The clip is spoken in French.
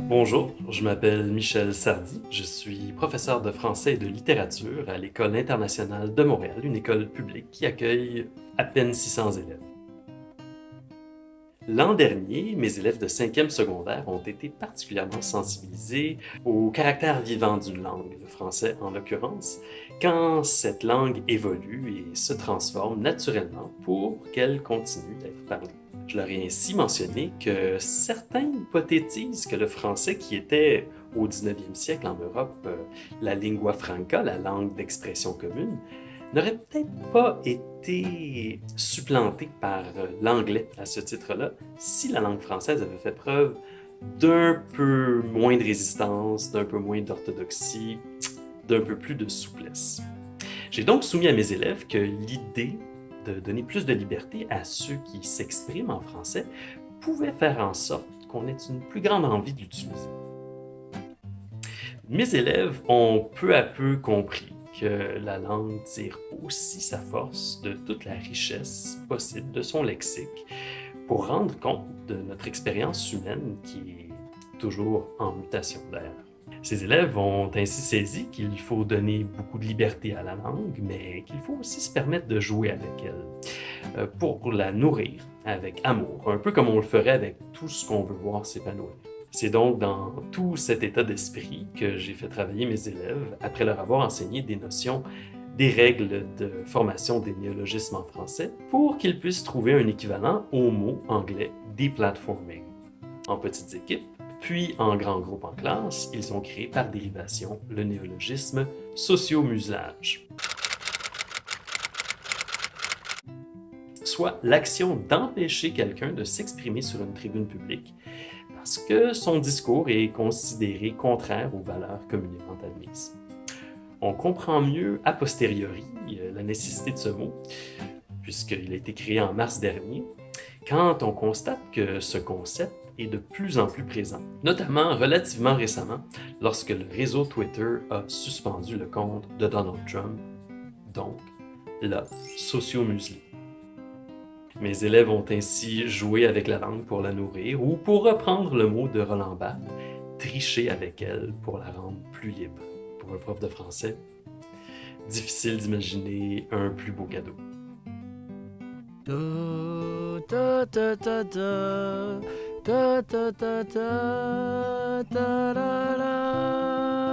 Bonjour, je m'appelle Michel Sardy, je suis professeur de français et de littérature à l'École internationale de Montréal, une école publique qui accueille à peine 600 élèves. L'an dernier, mes élèves de 5e secondaire ont été particulièrement sensibilisés au caractère vivant d'une langue, le français en l'occurrence, quand cette langue évolue et se transforme naturellement pour qu'elle continue d'être parlée. Je leur ai ainsi mentionné que certains hypothétisent que le français, qui était au 19e siècle en Europe la lingua franca, la langue d'expression commune, n'aurait peut-être pas été supplanté par l'anglais à ce titre-là si la langue française avait fait preuve d'un peu moins de résistance, d'un peu moins d'orthodoxie, d'un peu plus de souplesse. J'ai donc soumis à mes élèves que l'idée de donner plus de liberté à ceux qui s'expriment en français pouvait faire en sorte qu'on ait une plus grande envie de l'utiliser. Mes élèves ont peu à peu compris que la langue tire aussi sa force de toute la richesse possible de son lexique pour rendre compte de notre expérience humaine qui est toujours en mutation d'ailleurs. Ces élèves ont ainsi saisi qu'il faut donner beaucoup de liberté à la langue, mais qu'il faut aussi se permettre de jouer avec elle pour la nourrir avec amour, un peu comme on le ferait avec tout ce qu'on veut voir s'épanouir. C'est donc dans tout cet état d'esprit que j'ai fait travailler mes élèves après leur avoir enseigné des notions, des règles de formation des néologismes en français pour qu'ils puissent trouver un équivalent au mot anglais deplatforming. En petites équipes, puis en grands groupes en classe, ils ont créé par dérivation le néologisme sociomuselage, soit l'action d'empêcher quelqu'un de s'exprimer sur une tribune publique parce que son discours est considéré contraire aux valeurs communément admises. On comprend mieux a posteriori la nécessité de ce mot, puisqu'il a été créé en mars dernier, quand on constate que ce concept est de plus en plus présent, notamment relativement récemment, lorsque le réseau Twitter a suspendu le compte de Donald Trump, donc l'a socio-muselé. Mes élèves ont ainsi joué avec la langue pour la nourrir, ou pour reprendre le mot de Roland Barthes, tricher avec elle pour la rendre plus libre. Pour un prof de français, difficile d'imaginer un plus beau cadeau. Da, da, da, da, da, da, da, da, da, da, da, da.